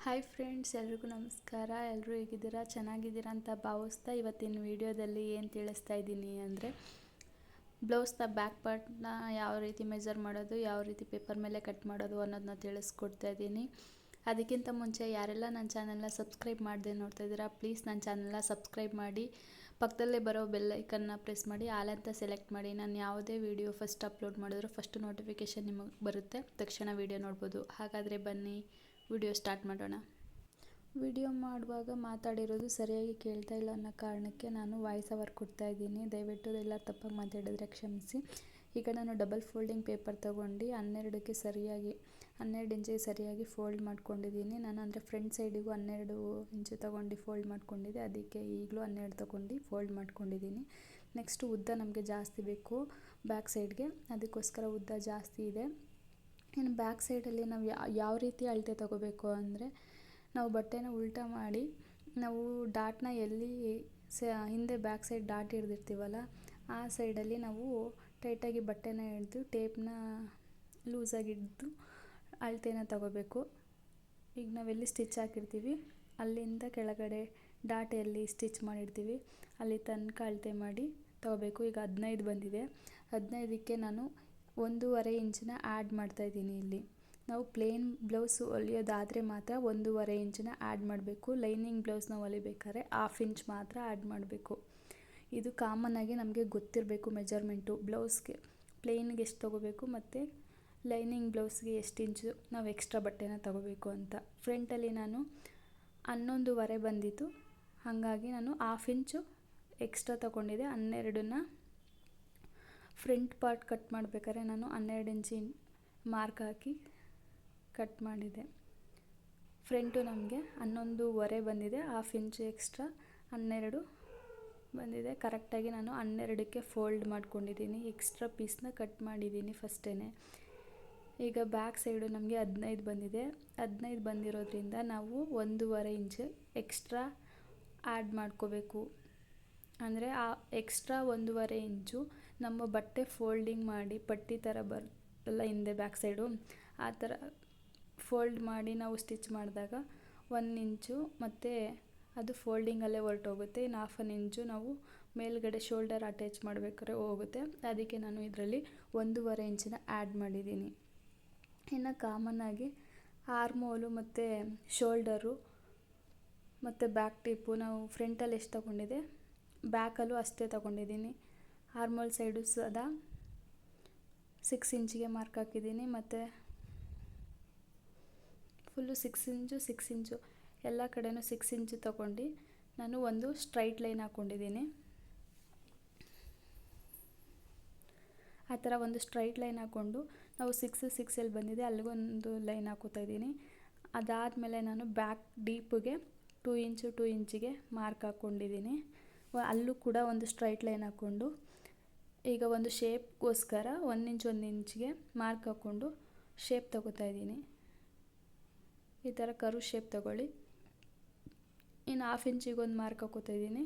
Hi friends, ಎಲ್ರಿಗೂ ನಮಸ್ಕಾರ. ಎಲ್ಲರೂ ಹೇಗಿದ್ದೀರಾ? ಚೆನ್ನಾಗಿದ್ದೀರಾ ಅಂತ ಭಾವಿಸ್ತಾ ಇವತ್ತಿನ ವಿಡಿಯೋದಲ್ಲಿ ಏನು ತಿಳಿಸ್ತಾ ಇದ್ದೀನಿ ಅಂದರೆ, ಬ್ಲೌಸ್ನ ಬ್ಯಾಕ್ ಪಾರ್ಟ್ನ ಯಾವ ರೀತಿ ಮೆಜರ್ ಮಾಡೋದು, ಯಾವ ರೀತಿ ಪೇಪರ್ ಮೇಲೆ ಕಟ್ ಮಾಡೋದು ಅನ್ನೋದನ್ನ ತಿಳಿಸ್ಕೊಡ್ತಾ ಇದ್ದೀನಿ. ಅದಕ್ಕಿಂತ ಮುಂಚೆ ಯಾರೆಲ್ಲ ನನ್ನ ಚಾನಲ್ನ ಸಬ್ಸ್ಕ್ರೈಬ್ ಮಾಡದೆ ನೋಡ್ತಾ ಇದ್ದೀರಾ, ಪ್ಲೀಸ್ ನನ್ನ ಚಾನಲ್ನ ಸಬ್ಸ್ಕ್ರೈಬ್ ಮಾಡಿ, ಪಕ್ಕದಲ್ಲೇ ಬರೋ ಬೆಲ್ ಐಕನ್ನ ಪ್ರೆಸ್ ಮಾಡಿ, ಆಲ್ ಅಂತ ಸೆಲೆಕ್ಟ್ ಮಾಡಿ. ನಾನು ಯಾವುದೇ ವಿಡಿಯೋ ಫಸ್ಟ್ ಅಪ್ಲೋಡ್ ಮಾಡಿದ್ರು ಫಸ್ಟ್ ನೋಟಿಫಿಕೇಷನ್ ನಿಮಗೆ ಬರುತ್ತೆ, ತಕ್ಷಣ ವಿಡಿಯೋ ನೋಡ್ಬೋದು. ಹಾಗಾದರೆ ಬನ್ನಿ ವಿಡಿಯೋ ಸ್ಟಾರ್ಟ್ ಮಾಡೋಣ. ವಿಡಿಯೋ ಮಾಡುವಾಗ ಮಾತಾಡಿರೋದು ಸರಿಯಾಗಿ ಕೇಳ್ತಾ ಇಲ್ಲ ಅನ್ನೋ ಕಾರಣಕ್ಕೆ ನಾನು ವಾಯ್ಸ್ ಓವರ್ ಕೊಡ್ತಾ ಇದ್ದೀನಿ. ದಯವಿಟ್ಟು ಎಲ್ಲ ತಪ್ಪಾಗಿ ಮಾತಾಡಿದ್ರೆ ಕ್ಷಮಿಸಿ. ಈಗ ನಾನು ಡಬಲ್ ಫೋಲ್ಡಿಂಗ್ ಪೇಪರ್ ತೊಗೊಂಡು 12 ಇಂಚಿಗೆ ಸರಿಯಾಗಿ ಫೋಲ್ಡ್ ಮಾಡ್ಕೊಂಡಿದ್ದೀನಿ. ನಾನು ಅಂದರೆ ಫ್ರಂಟ್ ಸೈಡಿಗೂ 12 ಇಂಚು ತೊಗೊಂಡು ಫೋಲ್ಡ್ ಮಾಡ್ಕೊಂಡಿದ್ದೆ, ಅದಕ್ಕೆ ಈಗಲೂ 12 ತೊಗೊಂಡು ಫೋಲ್ಡ್ ಮಾಡ್ಕೊಂಡಿದ್ದೀನಿ. ನೆಕ್ಸ್ಟು ಉದ್ದ ನಮಗೆ ಜಾಸ್ತಿ ಬೇಕು ಬ್ಯಾಕ್ ಸೈಡ್ಗೆ, ಅದಕ್ಕೋಸ್ಕರ ಉದ್ದ ಜಾಸ್ತಿ ಇದೆ. ಇನ್ನು ಬ್ಯಾಕ್ ಸೈಡಲ್ಲಿ ನಾವು ಯಾವ ರೀತಿ ಅಳತೆ ತೊಗೋಬೇಕು ಅಂದರೆ, ನಾವು ಬಟ್ಟೆನ ಉಲ್ಟಾ ಮಾಡಿ ನಾವು ಡಾಟ್ನ ಎಲ್ಲಿ ಹಿಂದೆ ಬ್ಯಾಕ್ ಸೈಡ್ ಡಾಟ್ ಹಿಡ್ದಿರ್ತೀವಲ್ಲ ಆ ಸೈಡಲ್ಲಿ ನಾವು ಟೈಟಾಗಿ ಬಟ್ಟೆನ ಹಿಡಿದು ಟೇಪ್ನ ಲೂಸಾಗಿ ಹಿಡಿದು ಅಳತೆನ ತೊಗೋಬೇಕು. ಈಗ ನಾವೆಲ್ಲಿ ಸ್ಟಿಚ್ ಹಾಕಿರ್ತೀವಿ ಅಲ್ಲಿಂದ ಕೆಳಗಡೆ ಡಾಟ್ ಎಲ್ಲಿ ಸ್ಟಿಚ್ ಮಾಡಿರ್ತೀವಿ ಅಲ್ಲಿ ತನಕ ಅಳತೆ ಮಾಡಿ ತೊಗೋಬೇಕು. ಈಗ 15 ಬಂದಿದೆ. 15ಕ್ಕೆ ನಾನು 1.5 ಇಂಚನ್ನ ಆ್ಯಡ್ ಮಾಡ್ತಾಯಿದ್ದೀನಿ. ಇಲ್ಲಿ ನಾವು ಪ್ಲೇನ್ ಬ್ಲೌಸು ಹೊಲಿಯೋದಾದರೆ ಮಾತ್ರ 1.5 ಇಂಚನ್ನ ಆ್ಯಡ್ ಮಾಡಬೇಕು. ಲೈನಿಂಗ್ ಬ್ಲೌಸ್ನ ಹೊಲಿಬೇಕಾದ್ರೆ 1/2 ಇಂಚ್ ಮಾತ್ರ ಆ್ಯಡ್ ಮಾಡಬೇಕು. ಇದು ಕಾಮನ್ನಾಗಿ ನಮಗೆ ಗೊತ್ತಿರಬೇಕು ಮೆಜರ್ಮೆಂಟು. ಬ್ಲೌಸ್ಗೆ ಪ್ಲೇನ್ಗೆ ಎಷ್ಟು ತೊಗೋಬೇಕು ಮತ್ತು ಲೈನಿಂಗ್ ಬ್ಲೌಸ್ಗೆ ಎಷ್ಟು ಇಂಚು ನಾವು ಎಕ್ಸ್ಟ್ರಾ ಬಟ್ಟೆನ ತೊಗೋಬೇಕು ಅಂತ. ಫ್ರಂಟಲ್ಲಿ ನಾನು 11.5 ಬಂದಿತ್ತು, ಹಾಗಾಗಿ ನಾನು 1/2 ಇಂಚು ಎಕ್ಸ್ಟ್ರಾ ತೊಗೊಂಡಿದ್ದೆ. 12ನ್ನ ಫ್ರಂಟ್ ಪಾರ್ಟ್ ಕಟ್ ಮಾಡಬೇಕಾದ್ರೆ ನಾನು 12 ಇಂಚಿನ ಮಾರ್ಕ್ ಹಾಕಿ ಕಟ್ ಮಾಡಿದೆ. ಫ್ರಂಟು ನಮಗೆ 11.5 ಬಂದಿದೆ, 1/2 ಇಂಚು ಎಕ್ಸ್ಟ್ರಾ 12 ಬಂದಿದೆ. ಕರೆಕ್ಟಾಗಿ ನಾನು 12ಕ್ಕೆ ಫೋಲ್ಡ್ ಮಾಡ್ಕೊಂಡಿದ್ದೀನಿ. ಎಕ್ಸ್ಟ್ರಾ ಪೀಸ್ನ ಕಟ್ ಮಾಡಿದ್ದೀನಿ ಫಸ್ಟೇ. ಈಗ ಬ್ಯಾಕ್ ಸೈಡು ನಮಗೆ 15 ಬಂದಿದೆ. 15 ಬಂದಿರೋದ್ರಿಂದ ನಾವು 1.5 ಇಂಚು ಎಕ್ಸ್ಟ್ರಾ ಆ್ಯಡ್ ಮಾಡ್ಕೋಬೇಕು. ಅಂದರೆ ಆ ಎಕ್ಸ್ಟ್ರಾ 1.5 ಇಂಚು ನಮ್ಮ ಬಟ್ಟೆ ಫೋಲ್ಡಿಂಗ್ ಮಾಡಿ ಪಟ್ಟಿ ಥರ ಬರುತ್ತಲ್ಲ ಹಿಂದೆ ಬ್ಯಾಕ್ ಸೈಡು, ಆ ಥರ ಫೋಲ್ಡ್ ಮಾಡಿ ನಾವು ಸ್ಟಿಚ್ ಮಾಡಿದಾಗ 1 ಇಂಚು ಮತ್ತು ಅದು ಫೋಲ್ಡಿಂಗಲ್ಲೇ ಹೊರಟೋಗುತ್ತೆ. ಇನ್ನು 1/2 ಇಂಚು ನಾವು ಮೇಲ್ಗಡೆ ಶೋಲ್ಡರ್ ಅಟ್ಯಾಚ್ ಮಾಡಬೇಕಾದ್ರೆ ಹೋಗುತ್ತೆ. ಅದಕ್ಕೆ ನಾನು ಇದರಲ್ಲಿ 1.5 ಇಂಚನ್ನ ಆ್ಯಡ್ ಮಾಡಿದ್ದೀನಿ. ಇನ್ನು ಕಾಮನ್ನಾಗಿ ಆರ್ಮೋಲು ಮತ್ತು ಶೋಲ್ಡರು ಮತ್ತು ಬ್ಯಾಕ್ ಟಿಪ್ಪು ನಾವು ಫ್ರಂಟಲ್ಲಿ ಎಷ್ಟು ತೊಗೊಂಡಿದೆ ಬ್ಯಾಕಲ್ಲೂ ಅಷ್ಟೇ ತೊಗೊಂಡಿದ್ದೀನಿ. ಆರ್ಮೋಲ್ ಸೈಡು ಸದಾ 6 ಇಂಚಿಗೆ ಮಾರ್ಕ್ ಹಾಕಿದ್ದೀನಿ ಮತ್ತು ಫುಲ್ಲು 6 ಇಂಚು ಎಲ್ಲ ಕಡೆಯೂ 6 ಇಂಚು ತೊಗೊಂಡು ನಾನು ಒಂದು ಸ್ಟ್ರೈಟ್ ಲೈನ್ ಹಾಕ್ಕೊಂಡಿದ್ದೀನಿ. ಆ ಥರ ಒಂದು ಸ್ಟ್ರೈಟ್ ಲೈನ್ ಹಾಕ್ಕೊಂಡು ನಾವು 6 ಎಲ್ಲಿ ಬಂದಿದೆ ಅಲ್ಲಿಗೊಂದು ಲೈನ್ ಹಾಕೋತಾ ಇದ್ದೀನಿ. ಅದಾದಮೇಲೆ ನಾನು ಬ್ಯಾಕ್ ಡೀಪ್ಗೆ 2 ಇಂಚಿಗೆ ಮಾರ್ಕ್ ಹಾಕ್ಕೊಂಡಿದ್ದೀನಿ. ಅಲ್ಲೂ ಕೂಡ ಒಂದು ಸ್ಟ್ರೈಟ್ ಲೈನ್ ಹಾಕ್ಕೊಂಡು ಈಗ ಒಂದು ಶೇಪ್ಗೋಸ್ಕರ 1 ಇಂಚಿಗೆ ಮಾರ್ಕ್ ಹಾಕ್ಕೊಂಡು ಶೇಪ್ ತೊಗೋತಾ ಇದ್ದೀನಿ. ಈ ಥರ ಕರು ಶೇಪ್ ತೊಗೊಳ್ಳಿ. ಇನ್ನು 1/2 ಇಂಚಿಗೆ ಒಂದು ಮಾರ್ಕ್ ಹಾಕೋತಾ ಇದ್ದೀನಿ.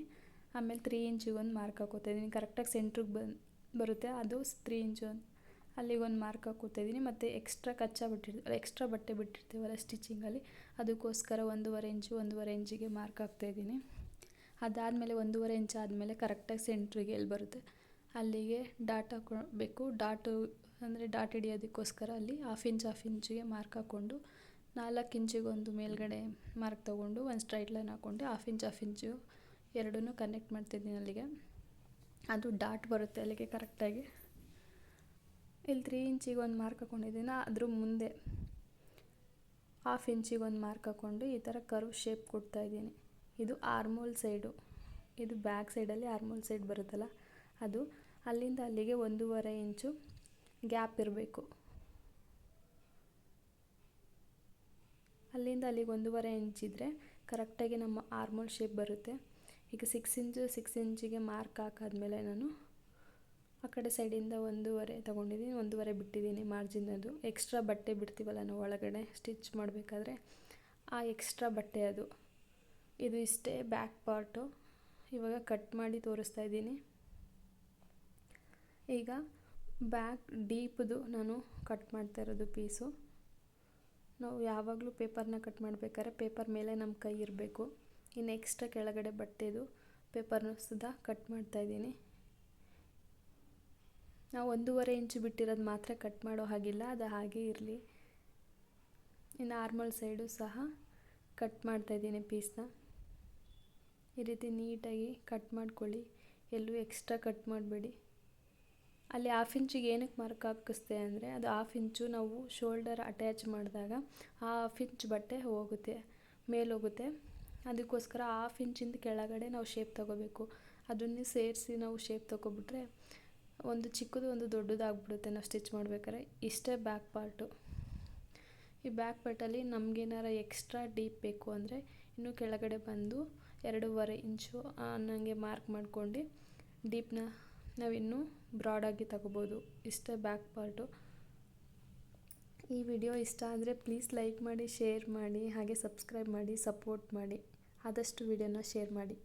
ಆಮೇಲೆ 3 ಇಂಚಿಗೆ ಒಂದು ಮಾರ್ಕ್ ಹಾಕೋತಾ ಇದ್ದೀನಿ. ಕರೆಕ್ಟಾಗಿ ಸೆಂಟ್ರಿಗೆ ಬರುತ್ತೆ, ಅದು 3 ಇಂಚು ಅಲ್ಲಿಗೊಂದು ಮಾರ್ಕ್ ಹಾಕೋತಾ ಇದ್ದೀನಿ. ಮತ್ತು ಎಕ್ಸ್ಟ್ರಾ ಬಟ್ಟೆ ಬಿಟ್ಟಿರ್ತೀವಲ್ಲ ಸ್ಟಿಚಿಂಗಲ್ಲಿ, ಅದಕ್ಕೋಸ್ಕರ 1.5 ಇಂಚಿಗೆ ಮಾರ್ಕ್ ಹಾಕ್ತಾಯಿದ್ದೀನಿ. ಅದಾದಮೇಲೆ 1.5 ಇಂಚ್ ಆದಮೇಲೆ ಕರೆಕ್ಟಾಗಿ ಸೆಂಟ್ರಿಗೆ ಎಲ್ಲಿ ಬರುತ್ತೆ ಅಲ್ಲಿಗೆ ಡಾಟ್ ಹಾಕ್ಕೊಳ್ಬೇಕು. ಡಾಟ್ ಹಿಡಿಯೋದಕ್ಕೋಸ್ಕರ ಅಲ್ಲಿ 1/2 ಇಂಚಿಗೆ ಮಾರ್ಕ್ ಹಾಕ್ಕೊಂಡು 4 ಇಂಚಿಗೊಂದು ಮೇಲ್ಗಡೆ ಮಾರ್ಕ್ ತೊಗೊಂಡು ಒಂದು ಸ್ಟ್ರೈಟ್ ಲೈನ್ ಹಾಕ್ಕೊಂಡು 1/2 ಇಂಚು ಎರಡನ್ನೂ ಕನೆಕ್ಟ್ ಮಾಡ್ತಿದ್ದೀನಿ. ಅಲ್ಲಿಗೆ ಅದು ಡಾಟ್ ಬರುತ್ತೆ ಅಲ್ಲಿಗೆ ಕರೆಕ್ಟಾಗಿ. ಇಲ್ಲಿ 3 ಇಂಚಿಗೆ ಒಂದು ಮಾರ್ಕ್ ಹಾಕ್ಕೊಂಡಿದ್ದೀನಿ. ಅದ್ರ ಮುಂದೆ 1/2 ಇಂಚಿಗೆ ಒಂದು ಮಾರ್ಕ್ ಹಾಕ್ಕೊಂಡು ಈ ಥರ ಕರ್ವ್ ಶೇಪ್ ಕೊಡ್ತಾಯಿದ್ದೀನಿ. ಇದು ಆರ್ಮೋಲ್ ಸೈಡು, ಇದು ಬ್ಯಾಕ್ ಸೈಡಲ್ಲಿ ಆರ್ಮೋಲ್ ಸೈಡ್ ಬರುತ್ತಲ್ಲ ಅದು. ಅಲ್ಲಿಂದ ಅಲ್ಲಿಗೆ 1.5 ಇಂಚು ಗ್ಯಾಪ್ ಇರಬೇಕು. ಅಲ್ಲಿಂದ ಅಲ್ಲಿಗೆ 1.5 ಇಂಚಿದ್ರೆ ಕರೆಕ್ಟಾಗಿ ನಮ್ಮ ಆರ್ಮೋಲ್ ಶೇಪ್ ಬರುತ್ತೆ. ಈಗ 6 ಇಂಚಿಗೆ ಮಾರ್ಕ್ ಹಾಕಾದ್ಮೇಲೆ ನಾನು ಆ ಕಡೆ ಸೈಡಿಂದ 1.5 ತೊಗೊಂಡಿದ್ದೀನಿ, 1.5 ಬಿಟ್ಟಿದ್ದೀನಿ ಮಾರ್ಜಿನ್. ಅದು ಎಕ್ಸ್ಟ್ರಾ ಬಟ್ಟೆ ಬಿಡ್ತೀವಲ್ಲ ನಾವು ಒಳಗಡೆ ಸ್ಟಿಚ್ ಮಾಡಬೇಕಾದ್ರೆ, ಆ ಎಕ್ಸ್ಟ್ರಾ ಬಟ್ಟೆ ಅದು. ಇದು ಇಷ್ಟೇ ಬ್ಯಾಕ್ ಪಾರ್ಟು. ಇವಾಗ ಕಟ್ ಮಾಡಿ ತೋರಿಸ್ತಾ ಇದ್ದೀನಿ. ಈಗ ಬ್ಯಾಕ್ ಡೀಪ್ದು ನಾನು ಕಟ್ ಮಾಡ್ತಾ ಇರೋದು ಪೀಸು. ನಾವು ಯಾವಾಗಲೂ ಪೇಪರ್ನ ಕಟ್ ಮಾಡಬೇಕಾದ್ರೆ ಪೇಪರ್ ಮೇಲೆ ನಮ್ಮ ಕೈ ಇರಬೇಕು. ಇನ್ನು ಎಕ್ಸ್ಟ್ರಾ ಕೆಳಗಡೆ ಬಟ್ಟೆದು ಪೇಪರ್ನ ಸುದಾ ಕಟ್ ಮಾಡ್ತಾಯಿದ್ದೀನಿ. ನಾವು 1.5 ಇಂಚು ಬಿಟ್ಟಿರೋದು ಮಾತ್ರ ಕಟ್ ಮಾಡೋ ಹಾಗಿಲ್ಲ, ಅದು ಹಾಗೇ ಇರಲಿ. ಇನ್ನು ಆರ್ಮಲ್ ಸೈಡು ಸಹ ಕಟ್ ಮಾಡ್ತಾಯಿದ್ದೀನಿ ಪೀಸ್ನ. ಈ ರೀತಿ ನೀಟಾಗಿ ಕಟ್ ಮಾಡ್ಕೊಳ್ಳಿ, ಎಲ್ಲೂ ಎಕ್ಸ್ಟ್ರಾ ಕಟ್ ಮಾಡಬೇಡಿ. ಅಲ್ಲಿ 1/2 ಇಂಚಿಗೆ ಏನಕ್ಕೆ ಮಾರ್ಕ್ ಹಾಕಿಸ್ದೆ ಅಂದರೆ, ಅದು 1/2 ಇಂಚು ನಾವು ಶೋಲ್ಡರ್ ಅಟ್ಯಾಚ್ ಮಾಡಿದಾಗ ಆ 1/2 ಇಂಚ್ ಬಟ್ಟೆ ಹೋಗುತ್ತೆ, ಮೇಲೋಗುತ್ತೆ. ಅದಕ್ಕೋಸ್ಕರ 1/2 ಇಂಚಿಂದ ಕೆಳಗಡೆ ನಾವು ಶೇಪ್ ತೊಗೋಬೇಕು. ಅದನ್ನೇ ಸೇರಿಸಿ ನಾವು ಶೇಪ್ ತೊಗೊಬಿಟ್ರೆ ಒಂದು ಚಿಕ್ಕದು ಒಂದು ದೊಡ್ಡದಾಗ್ಬಿಡುತ್ತೆ ನಾವು ಸ್ಟಿಚ್ ಮಾಡ್ಬೇಕಾದ್ರೆ. ಇಷ್ಟೇ ಬ್ಯಾಕ್ ಪಾರ್ಟು. ಈ ಬ್ಯಾಕ್ ಪಾರ್ಟಲ್ಲಿ ನಮಗೇನಾರ ಎಕ್ಸ್ಟ್ರಾ ಡೀಪ್ ಬೇಕು ಅಂದರೆ ಇನ್ನೂ ಕೆಳಗಡೆ ಬಂದು 2.5 ಇಂಚು ಅನ್ನಂಗೆ ಮಾರ್ಕ್ ಮಾಡ್ಕೊಂಡು ಡೀಪ್ನ ನಾವಿನ್ನೂ ಬ್ರಾಡಾಗಿ ತಗೋಬೋದು. ಇಷ್ಟೇ ಬ್ಯಾಕ್ ಪಾರ್ಟು. ಈ ವಿಡಿಯೋ ಇಷ್ಟ ಆದರೆ ಪ್ಲೀಸ್ ಲೈಕ್ ಮಾಡಿ, ಶೇರ್ ಮಾಡಿ, ಹಾಗೆ ಸಬ್ಸ್ಕ್ರೈಬ್ ಮಾಡಿ, ಸಪೋರ್ಟ್ ಮಾಡಿ. ಆದಷ್ಟು ವಿಡಿಯೋನ ಶೇರ್ ಮಾಡಿ.